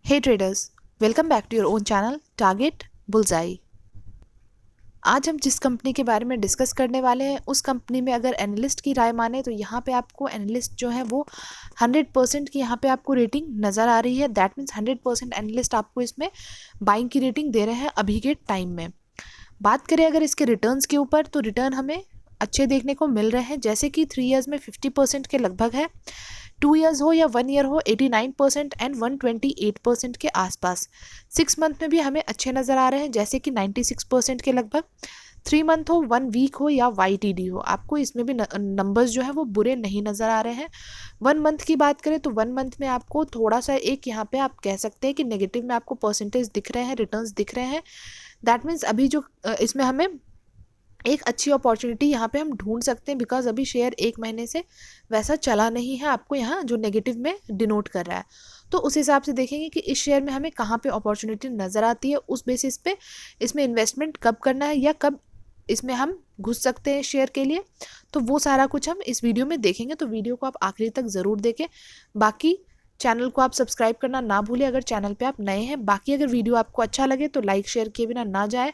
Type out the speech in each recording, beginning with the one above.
Hey traders, welcome back to your own channel target bullseye. आज हम जिस company के बारे में डिस्कस करने वाले हैं उस कंपनी में अगर एनालिस्ट की राय माने तो यहाँ पे आपको एनालिस्ट जो है वो 100% की यहाँ पे आपको रेटिंग नज़र आ रही है। दैट मीन्स 100% एनालिस्ट आपको इसमें बाइंग की रेटिंग दे रहे हैं अभी के टाइम में। बात करें अगर इसके रिटर्न्स के ऊपर तो रिटर्न हमें अच्छे देखने को मिल रहे हैं, जैसे कि 3 ईयर्स में 50% के लगभग है, 2 ईयर्स हो या 1 ईयर हो 89% एंड 128% के आसपास। 6 मंथ में भी हमें अच्छे नज़र आ रहे हैं, जैसे कि 96% के लगभग। 3 मंथ हो, 1 वीक हो या YTD हो, आपको इसमें भी नंबर्स जो है वो बुरे नहीं नज़र आ रहे हैं। 1 मंथ की बात करें तो 1 मंथ में आपको थोड़ा सा एक यहाँ पे आप कह सकते हैं कि नेगेटिव में आपको परसेंटेज दिख रहे हैं, रिटर्न्स दिख रहे हैं। दैट मीन्स अभी जो इसमें हमें एक अच्छी अपॉर्चुनिटी यहाँ पे हम ढूंढ सकते हैं, बिकॉज अभी शेयर 1 महीने से वैसा चला नहीं है, आपको यहाँ जो नेगेटिव में डिनोट कर रहा है। तो उस हिसाब से देखेंगे कि इस शेयर में हमें कहाँ पे अपॉर्चुनिटी नज़र आती है, उस बेसिस पे इसमें इन्वेस्टमेंट कब करना है या कब इसमें हम घुस सकते हैं शेयर के लिए। तो वो सारा कुछ हम इस वीडियो में देखेंगे, तो वीडियो को आप आखिरी तक ज़रूर देखें। बाकी चैनल को आप सब्सक्राइब करना ना भूलें अगर चैनल पे आप नए हैं। बाकी अगर वीडियो आपको अच्छा लगे तो लाइक शेयर किए बिना ना जाए।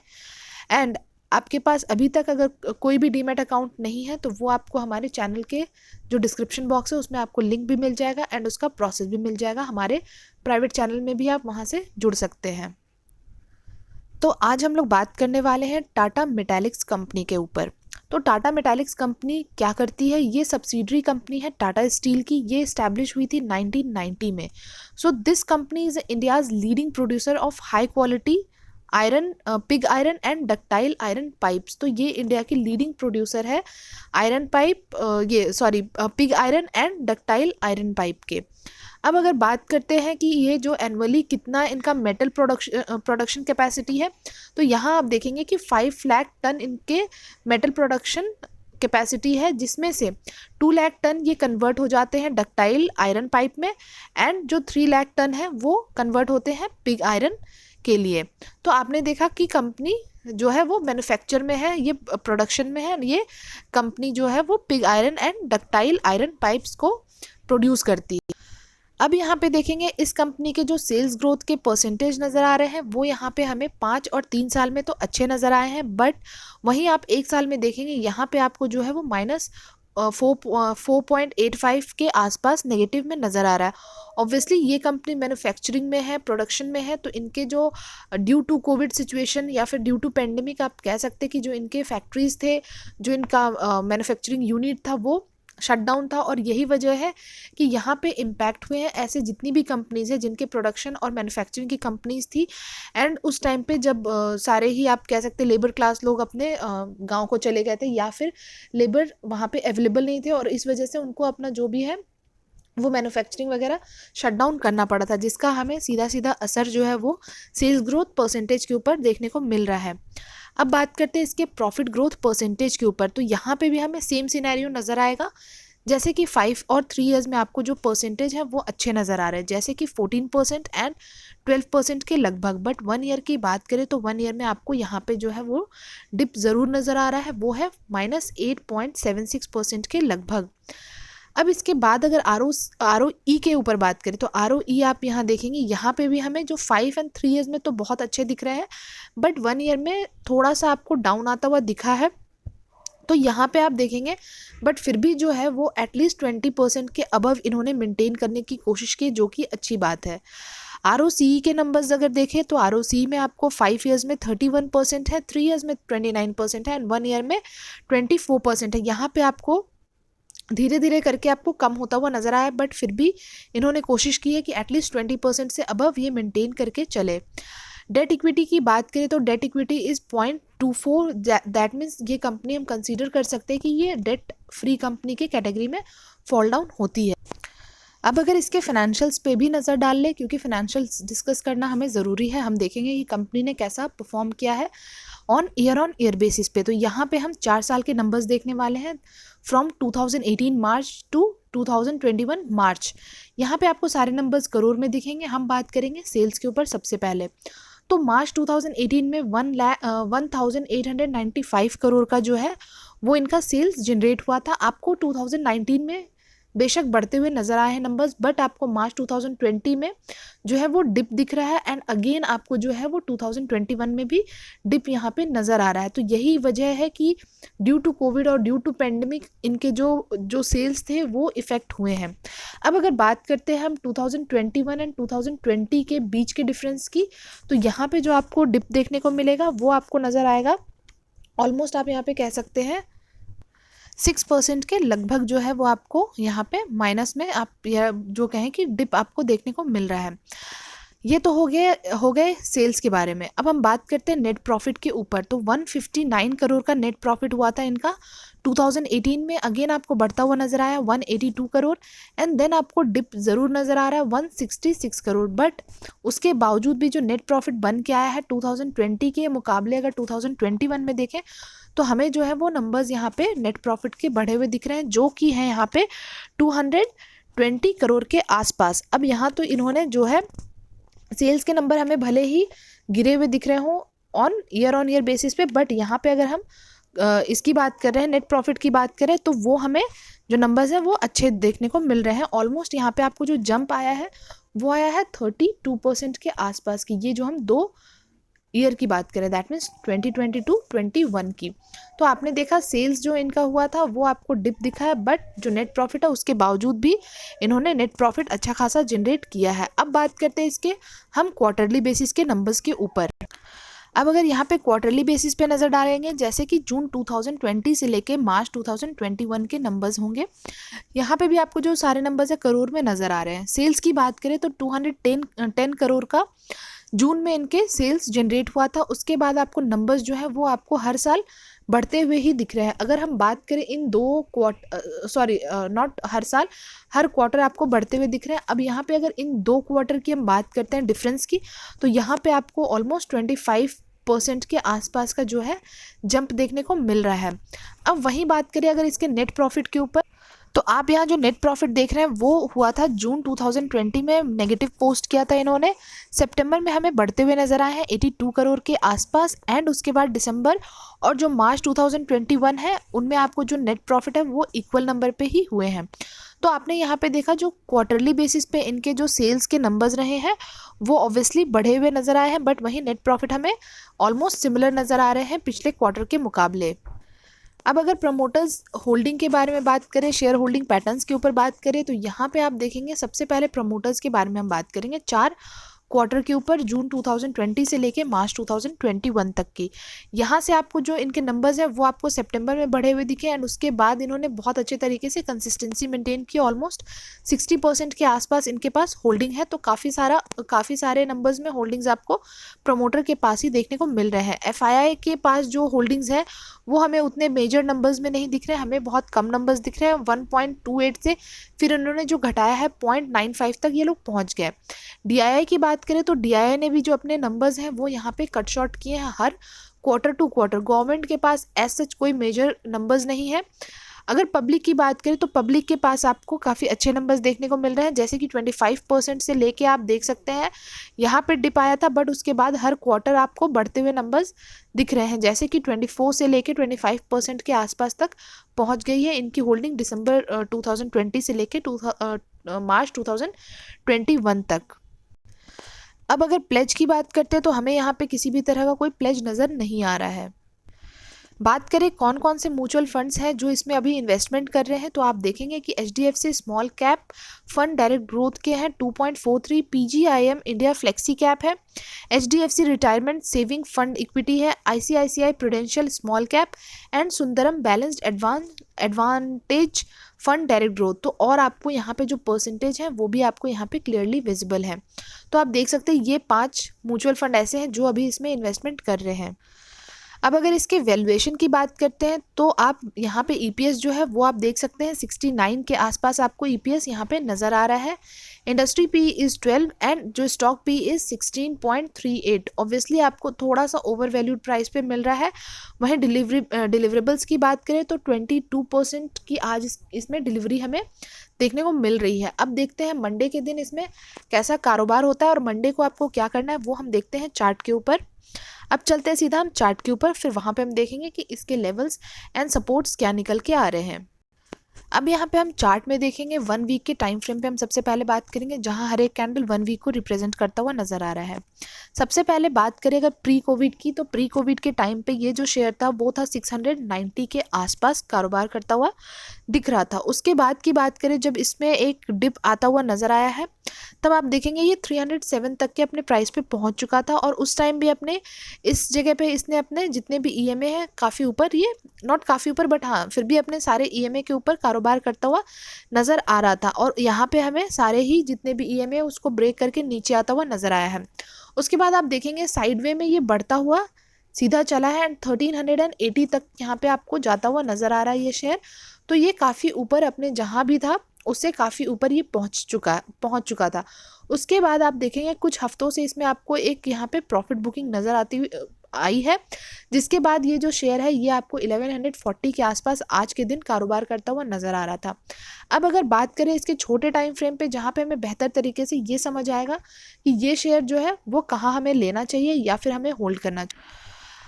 एंड आपके पास अभी तक अगर कोई भी डीमैट अकाउंट नहीं है तो वो आपको हमारे चैनल के जो डिस्क्रिप्शन बॉक्स है उसमें आपको लिंक भी मिल जाएगा एंड उसका प्रोसेस भी मिल जाएगा। हमारे प्राइवेट चैनल में भी आप वहाँ से जुड़ सकते हैं। तो आज हम लोग बात करने वाले हैं टाटा मेटालिक्स कंपनी के ऊपर। तो टाटा मेटालिक्स कंपनी क्या करती है? ये सब्सिडरी कंपनी है टाटा स्टील की। ये इस्टेब्लिश हुई थी 1990 में। So this company is India's leading producer of high quality iron, pig iron and ductile iron pipes. तो ये इंडिया की लीडिंग प्रोड्यूसर है iron pipe, pig iron and ductile iron pipe के। अब अगर बात करते हैं कि ये जो एनुअली कितना इनका मेटल प्रोडक्शन कैपेसिटी है, तो यहाँ आप देखेंगे कि 5 लाख टन इनके मेटल प्रोडक्शन कैपेसिटी है, जिसमें से 2 लाख टन ये कन्वर्ट हो जाते हैं डक्टाइल आयरन पाइप में एंड जो 3 लाख टन है वो कन्वर्ट होते हैं पिग आयरन के लिए। तो आपने देखा कि कंपनी जो है वो मैन्युफैक्चर में है, ये प्रोडक्शन में है। ये कंपनी जो है वो pig iron and ductile iron pipes को प्रोड्यूस करती है। अब यहाँ पे देखेंगे इस कंपनी के जो सेल्स ग्रोथ के परसेंटेज नज़र आ रहे हैं वो यहाँ पे हमें 5 और 3 साल में तो अच्छे नज़र आए हैं, बट वहीं आप 1 साल में देखेंगे यहाँ पे आपको जो है वो -4.85 के आसपास नेगेटिव में नज़र आ रहा है। ऑब्वियसली ये कंपनी मैन्युफैक्चरिंग में है, प्रोडक्शन में है, तो इनके जो ड्यू टू कोविड सिचुएशन या फिर ड्यू टू पेंडेमिक आप कह सकते हैं कि जो इनके फैक्ट्रीज थे, जो इनका मैन्युफैक्चरिंग यूनिट था वो शटडाउन था, और यही वजह है कि यहाँ पे इम्पैक्ट हुए हैं ऐसे जितनी भी कंपनीज है जिनके प्रोडक्शन और मैन्युफैक्चरिंग की कंपनीज थी। एंड उस टाइम पे जब सारे ही आप कह सकते लेबर क्लास लोग अपने गांव को चले गए थे या फिर लेबर वहाँ पे अवेलेबल नहीं थे, और इस वजह से उनको अपना जो भी है वो मैन्युफैक्चरिंग वगैरह शट डाउन करना पड़ा था, जिसका हमें सीधा सीधा असर जो है वो सेल्स ग्रोथ परसेंटेज के ऊपर देखने को मिल रहा है। अब बात करते हैं इसके प्रॉफिट ग्रोथ परसेंटेज के ऊपर। तो यहाँ पे भी हमें सेम सिनेरियो नज़र आएगा, जैसे कि 5 और 3 ईयर्स में आपको जो परसेंटेज है वो अच्छे नज़र आ रहे हैं, जैसे कि 14% एंड 12% के लगभग। बट 1 ईयर की बात करें तो 1 ईयर में आपको यहाँ पे जो है वो डिप ज़रूर नज़र आ रहा है, वो है -8.76% के लगभग। अब इसके बाद अगर ROE के ऊपर बात करें तो ROE आप यहाँ देखेंगे, यहाँ पे भी हमें जो 5 और 3 ईयर्स में तो बहुत अच्छे दिख रहे हैं, बट 1 ईयर में थोड़ा सा आपको डाउन आता हुआ दिखा है। तो यहाँ पे आप देखेंगे बट फिर भी जो है वो एटलीस्ट 20% के अबव इन्होंने मेंटेन करने की कोशिश की, जो कि अच्छी बात है। ROCE के नंबर्स अगर देखें तो ROCE में आपको 5 ईयर्स में 31% है, 3 ईयर्स में 29% है एंड 1 ईयर में 24% है। यहाँ पे आपको धीरे धीरे करके आपको कम होता हुआ नज़र आया, बट फिर भी इन्होंने कोशिश की है कि एटलीस्ट 20% से अबव ये मेंटेन करके चले। डेट इक्विटी की बात करें तो debt equity is 0.24। That means ये कंपनी हम कंसीडर कर सकते हैं कि ये डेट फ्री कंपनी के कैटेगरी में फॉल डाउन होती है। अब अगर इसके फाइनेंशियल्स पे भी नज़र डाल ले, क्योंकि फाइनेंशियल्स डिस्कस करना हमें ज़रूरी है, हम देखेंगे कि कंपनी ने कैसा परफॉर्म किया है ऑन ईयर बेसिस पे। तो यहाँ पे हम 4 साल के नंबर्स देखने वाले हैं, फ्रॉम 2018 मार्च टू 2021 मार्च। यहाँ पे आपको सारे नंबर्स करोड़ में दिखेंगे। हम बात करेंगे सेल्स के ऊपर सबसे पहले। तो मार्च 2018 में 1895 करोड़ का जो है वो इनका सेल्स जनरेट हुआ था। आपको 2019 में बेशक बढ़ते हुए नज़र आए हैं नंबर्स, बट आपको मार्च 2020 में जो है वो डिप दिख रहा है एंड अगेन आपको जो है वो 2021 में भी डिप यहाँ पे नज़र आ रहा है। तो यही वजह है कि ड्यू टू कोविड और ड्यू टू पेंडेमिक इनके जो सेल्स थे वो इफ़ेक्ट हुए हैं। अब अगर बात करते हैं हम 2021 एंड 2020 के बीच के डिफरेंस की, तो यहाँ पे जो आपको डिप देखने को मिलेगा वो आपको नज़र आएगा ऑलमोस्ट, आप यहाँ पे कह सकते हैं 6% के लगभग जो है वो आपको यहाँ पे माइनस में आप या जो कहें कि डिप आपको देखने को मिल रहा है। ये तो हो गए सेल्स के बारे में। अब हम बात करते हैं नेट प्रॉफिट के ऊपर। तो 159 करोड़ का नेट प्रॉफिट हुआ था इनका 2018 में। अगेन आपको बढ़ता हुआ नजर आया 182 करोड़ एंड देन आपको डिप ज़रूर नज़र आ रहा है 166 करोड़। बट उसके बावजूद भी जो नेट प्रॉफिट बन के आया है 2020 के मुकाबले अगर 2021 में देखें तो हमें जो है वो नंबर्स यहाँ पे नेट प्रॉफिट के बढ़े हुए दिख रहे हैं, जो कि हैं यहाँ पे 220 करोड़ के आसपास। अब यहाँ तो इन्होंने जो है सेल्स के नंबर हमें भले ही गिरे हुए दिख रहे हों ऑन ईयर बेसिस पे, बट यहाँ पे अगर हम इसकी बात कर रहे हैं, नेट प्रॉफिट की बात करें, तो वो हमें जो नंबर्स हैं वो अच्छे देखने को मिल रहे हैं। ऑलमोस्ट यहाँ पे आपको जो जंप आया है वो आया है 32% के आसपास की। ये जो हम 2 ईयर की बात करें, दैट मीन्स 2022-21 की। तो आपने देखा सेल्स जो इनका हुआ था वो आपको डिप दिखा है, बट जो नेट प्रॉफिट है उसके बावजूद भी इन्होंने नेट प्रॉफिट अच्छा खासा जनरेट किया है। अब बात करते हैं इसके हम क्वार्टरली बेसिस के नंबर्स के ऊपर। अब अगर यहाँ पे क्वार्टरली बेसिस पे नज़र डालेंगे, जैसे कि जून 2020 से लेके मार्च 2021 के नंबर्स होंगे, यहाँ पे भी आपको जो सारे नंबर्स है करोड़ में नज़र आ रहे हैं। सेल्स की बात करें तो 210 करोड़ का जून में इनके सेल्स जनरेट हुआ था। उसके बाद आपको नंबर्स जो है वो आपको हर साल बढ़ते हुए ही दिख रहे हैं। अगर हम बात करें इन 2 क्वार्टर नॉट हर साल, हर क्वार्टर आपको बढ़ते हुए दिख रहे हैं। अब यहाँ पे अगर इन 2 क्वार्टर की हम बात करते हैं डिफरेंस की, तो यहाँ पे आपको ऑलमोस्ट 25% के आसपास का जो है जंप देखने को मिल रहा है। अब वहीं बात करें अगर इसके नेट प्रॉफिट के ऊपर, तो आप यहाँ जो नेट प्रॉफिट देख रहे हैं वो हुआ था जून 2020 में, नेगेटिव पोस्ट किया था इन्होंने। सितंबर में हमें बढ़ते हुए नज़र आए हैं 82 करोड़ के आसपास एंड उसके बाद दिसंबर और जो मार्च 2021 है उनमें आपको जो नेट प्रॉफिट है वो इक्वल नंबर पे ही हुए हैं। तो आपने यहाँ पे देखा जो क्वार्टरली बेसिस पे इनके जो सेल्स के नंबर्स रहे हैं वो ऑब्वियसली बढ़े हुए नज़र आए हैं, बट वहीं नेट प्रॉफिट हमें ऑलमोस्ट सिमिलर नज़र आ रहे हैं पिछले क्वार्टर के मुकाबले। अब अगर प्रमोटर्स होल्डिंग के बारे में बात करें, शेयर होल्डिंग पैटर्न्स के ऊपर बात करें, तो यहाँ पे आप देखेंगे सबसे पहले प्रमोटर्स के बारे में हम बात करेंगे 4 क्वार्टर के ऊपर, जून 2020 से लेके मार्च 2021 तक की। यहाँ से आपको जो इनके नंबर्स हैं वो आपको सितंबर में बढ़े हुए दिखे एंड उसके बाद इन्होंने बहुत अच्छे तरीके से कंसिस्टेंसी मेंटेन की। ऑलमोस्ट 60% के आसपास इनके पास होल्डिंग है। तो काफ़ी सारे नंबर्स में होल्डिंग्स आपको प्रमोटर के पास ही देखने को मिल रहे हैं। FII के पास जो होल्डिंग्स है वो हमें उतने मेजर नंबर्स में नहीं दिख रहे हैं, हमें बहुत कम नंबर्स दिख रहे हैं 1.28 से, फिर इन्होंने जो घटाया है 0.95 तक ये लोग पहुंच गए। DII की बात करें तो DII ने भी जो अपने नंबर्स हैं वो यहाँ पे कट शॉर्ट किए हैं हर क्वार्टर टू क्वार्टर। गवर्नमेंट के पास एज सच कोई मेजर नंबर्स नहीं है। अगर पब्लिक की बात करें तो पब्लिक के पास आपको काफ़ी अच्छे नंबर्स देखने को मिल रहे हैं, जैसे कि 25% से लेके आप देख सकते हैं यहाँ पे डिप आया था, बट उसके बाद हर क्वार्टर आपको बढ़ते हुए नंबर्स दिख रहे हैं, जैसे कि 24 से लेके 25% के आसपास तक पहुँच गई है इनकी होल्डिंग दिसंबर 2020 से लेके मार्च 2021 तक। अब अगर प्लेज की बात करते हैं तो हमें यहाँ पे किसी भी तरह का कोई प्लेज नज़र नहीं आ रहा है। बात करें कौन कौन से म्यूचुअल फंड्स हैं जो इसमें अभी इन्वेस्टमेंट कर रहे हैं, तो आप देखेंगे कि HDFC small cap fund direct growth के हैं 2.43, PGIM इंडिया फ्लेक्सी कैप है, HDFC retirement saving fund equity है, ICICI prudential small cap and Sundaram balanced advantage fund direct growth. तो और आपको यहाँ पे जो परसेंटेज है वो भी आपको यहाँ पे क्लियरली विजिबल है। तो आप देख सकते हैं ये 5 म्यूचुअल फंड ऐसे हैं जो अभी इसमें इन्वेस्टमेंट कर रहे हैं। अब अगर इसके वैल्यूएशन की बात करते हैं तो आप यहाँ पे EPS जो है वो आप देख सकते हैं 69 के आसपास आपको EPS यहाँ पे नज़र आ रहा है। इंडस्ट्री PE इज़ 12 एंड जो स्टॉक PE इज़ 16.38। ऑब्वियसली आपको थोड़ा सा ओवर वैल्यूड प्राइस पे मिल रहा है। वहीं डिलीवरेबल्स की बात करें तो 22% की आज इसमें डिलीवरी हमें देखने को मिल रही है। अब देखते हैं मंडे के दिन इसमें कैसा कारोबार होता है और मंडे को आपको क्या करना है वो हम देखते हैं चार्ट के ऊपर। अब चलते हैं सीधा हम चार्ट के ऊपर, फिर वहाँ पे हम देखेंगे कि इसके लेवल्स एंड सपोर्ट्स क्या निकल के आ रहे हैं। अब यहाँ पे हम चार्ट में देखेंगे 1 वीक के टाइम फ्रेम पे हम सबसे पहले बात करेंगे, जहाँ हर एक कैंडल 1 वीक को रिप्रेजेंट करता हुआ नजर आ रहा है। सबसे पहले बात करें अगर प्री कोविड की, तो प्री कोविड के टाइम पे ये जो शेयर था वो था 690 के आसपास कारोबार करता हुआ दिख रहा था। उसके बाद की बात करें जब इसमें एक डिप आता हुआ नजर आया है, तब आप देखेंगे ये 307 तक के अपने प्राइस पे पहुंच चुका था, और उस टाइम भी अपने इस जगह पे इसने अपने जितने भी ईएमए हैं काफ़ी ऊपर, ये नॉट काफ़ी ऊपर बट हाँ फिर भी अपने सारे ईएमए के ऊपर कारोबार करता हुआ नज़र आ रहा था, और यहाँ पे हमें सारे ही जितने भी ईएमए उसको ब्रेक करके नीचे आता हुआ नज़र आया है। उसके बाद आप देखेंगे साइडवे में ये बढ़ता हुआ सीधा चला है एंड 1380 तक यहाँ पे आपको जाता हुआ नज़र आ रहा है ये शेयर। तो ये काफ़ी ऊपर अपने जहाँ भी था उससे काफ़ी ऊपर ये पहुँच चुका था। उसके बाद आप देखेंगे कुछ हफ्तों से इसमें आपको एक यहाँ पे प्रॉफिट बुकिंग नज़र आती हुई आई है, जिसके बाद ये जो शेयर है ये आपको 1140 के आसपास आज के दिन कारोबार करता हुआ नज़र आ रहा था। अब अगर बात करें इसके छोटे टाइम फ्रेम पे, जहाँ पे हमें बेहतर तरीके से ये समझ आएगा कि ये शेयर जो है वो कहाँ हमें लेना चाहिए या फिर हमें होल्ड करना चाहिए।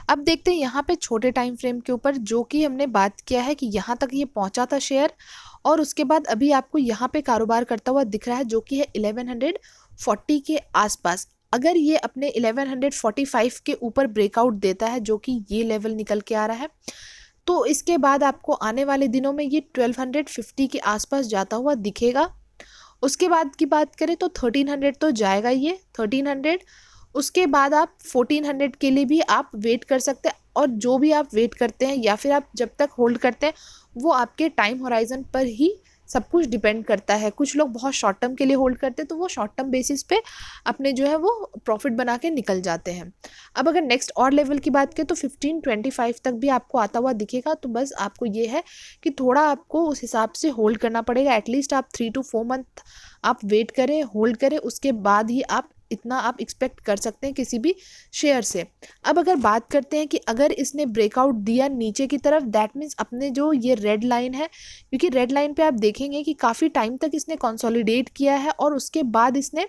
अब देखते हैं यहाँ पे छोटे टाइम फ्रेम के ऊपर, जो कि हमने बात किया है कि यहाँ तक ये पहुँचा था शेयर, और उसके बाद अभी आपको यहाँ पे कारोबार करता हुआ दिख रहा है जो कि है 1140 के आसपास। अगर ये अपने 1145 के ऊपर ब्रेकआउट देता है, जो कि ये लेवल निकल के आ रहा है, तो इसके बाद आपको आने वाले दिनों में ये 1250 के आसपास जाता हुआ दिखेगा। उसके बाद की बात करें तो 1300 तो जाएगा ये 1300। उसके बाद आप 1400 के लिए भी आप वेट कर सकते हैं, और जो भी आप वेट करते हैं या फिर आप जब तक होल्ड करते हैं वो आपके टाइम होराइजन पर ही सब कुछ डिपेंड करता है। कुछ लोग बहुत शॉर्ट टर्म के लिए होल्ड करते हैं तो वो शॉर्ट टर्म बेसिस पे अपने जो है वो प्रॉफिट बना के निकल जाते हैं। अब अगर नेक्स्ट और लेवल की बात करें तो 1525 तक भी आपको आता हुआ दिखेगा। तो बस आपको ये है कि थोड़ा आपको उस हिसाब से होल्ड करना पड़ेगा। एटलीस्ट आप 3 to 4 मंथ आप वेट करें, होल्ड करें, उसके बाद ही आप इतना आप एक्सपेक्ट कर सकते हैं किसी भी शेयर से। अब अगर बात करते हैं कि अगर इसने ब्रेकआउट दिया नीचे की तरफ, दैट मीन्स अपने जो ये रेड लाइन है, क्योंकि रेड लाइन पे आप देखेंगे कि काफ़ी टाइम तक इसने कंसोलिडेट किया है, और उसके बाद इसने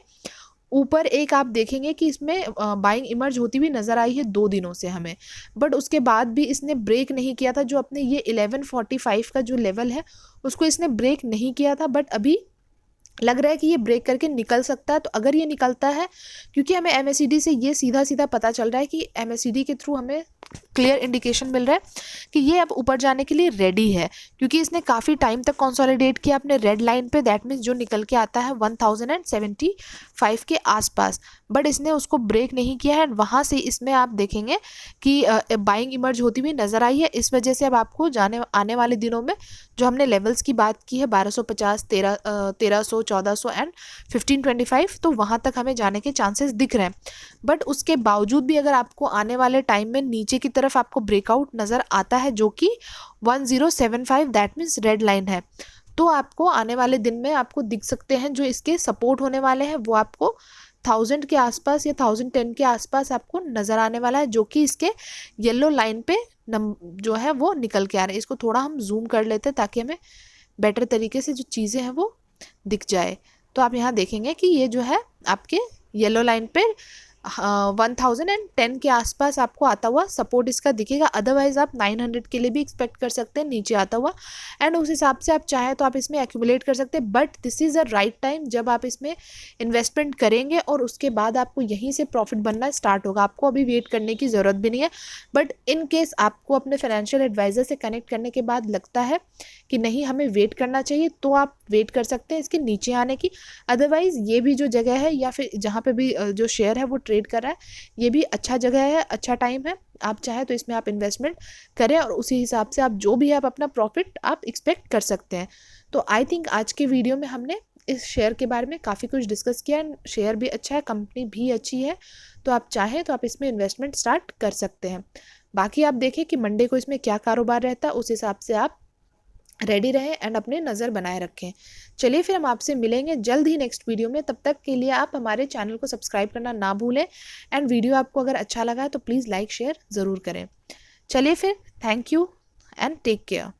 ऊपर एक आप देखेंगे कि इसमें बाइंग इमर्ज होती हुई नज़र आई है 2 दिनों से हमें, बट उसके बाद भी इसने ब्रेक नहीं किया था। जो अपने ये 1145 का जो लेवल है उसको इसने ब्रेक नहीं किया था, बट अभी लग रहा है कि ये ब्रेक करके निकल सकता है। तो अगर ये निकलता है, क्योंकि हमें MACD से ये सीधा सीधा पता चल रहा है कि MACD के थ्रू हमें क्लियर इंडिकेशन मिल रहा है कि ये अब ऊपर जाने के लिए रेडी है, क्योंकि इसने काफ़ी टाइम तक कंसोलिडेट किया अपने रेड लाइन पे, दैट मीन्स जो निकल के आता है 1075 के आसपास, बट इसने उसको ब्रेक नहीं किया है। वहाँ से इसमें आप देखेंगे कि बाइंग इमर्ज होती हुई नज़र आई है। इस वजह से अब आपको आने वाले दिनों में जो हमने लेवल्स की बात की है 1250, 1300, 1400 एंड 1525, तो वहाँ तक हमें जाने के चांसेस दिख रहे हैं। बट उसके बावजूद भी अगर आपको आने वाले टाइम में नीचे की तरफ आपको ब्रेकआउट नज़र आता है जो कि 1075, दैट मीन्स रेड लाइन है, तो आपको आने वाले दिन में आपको दिख सकते हैं जो इसके सपोर्ट होने वाले हैं वो आपको 1000 के आसपास या 1010 के आसपास आपको नज़र आने वाला है, जो कि इसके येलो लाइन पे जो है वो निकल के आ रहे हैं। इसको थोड़ा हम जूम कर लेते हैं ताकि हमें बेटर तरीके से जो चीज़ें हैं वो दिख जाए। तो आप यहाँ देखेंगे कि ये जो है आपके येलो लाइन पे 1010 के आसपास आपको आता हुआ सपोर्ट इसका दिखेगा। अदरवाइज आप 900 के लिए भी एक्सपेक्ट कर सकते हैं नीचे आता हुआ, एंड उस हिसाब से आप चाहें तो आप इसमें एक्यूमुलेट कर सकते हैं। But this is a right time जब आप इसमें इन्वेस्टमेंट करेंगे, और उसके बाद आपको यहीं से प्रॉफिट बनना स्टार्ट होगा। आपको अभी वेट करने की ज़रूरत भी नहीं है। बट इन केस आपको अपने फाइनेंशियल एडवाइज़र से कनेक्ट करने के बाद लगता है कि नहीं हमें वेट करना चाहिए, तो आप वेट कर सकते हैं इसके नीचे आने की। अदरवाइज़ ये भी जो जगह है या फिर जहाँ पे भी जो शेयर है वो ट्रेड कर रहा है, ये भी अच्छा जगह है, अच्छा टाइम है। आप चाहे तो इसमें आप इन्वेस्टमेंट करें, और उसी हिसाब से आप जो भी है आप अपना प्रॉफिट आप एक्सपेक्ट कर सकते हैं। तो आई थिंक आज के वीडियो में हमने इस शेयर के बारे में काफ़ी कुछ डिस्कस किया। शेयर भी अच्छा है, कंपनी भी अच्छी है, तो आप चाहें तो आप इसमें इन्वेस्टमेंट स्टार्ट कर सकते हैं। बाकी आप देखें कि मंडे को इसमें क्या कारोबार रहता है, उस हिसाब से आप रेडी रहें एंड अपने नज़र बनाए रखें। चलिए फिर हम आपसे मिलेंगे जल्द ही नेक्स्ट वीडियो में। तब तक के लिए आप हमारे चैनल को सब्सक्राइब करना ना भूलें, एंड वीडियो आपको अगर अच्छा लगा है तो प्लीज़ लाइक शेयर ज़रूर करें। चलिए फिर, thank you and take care.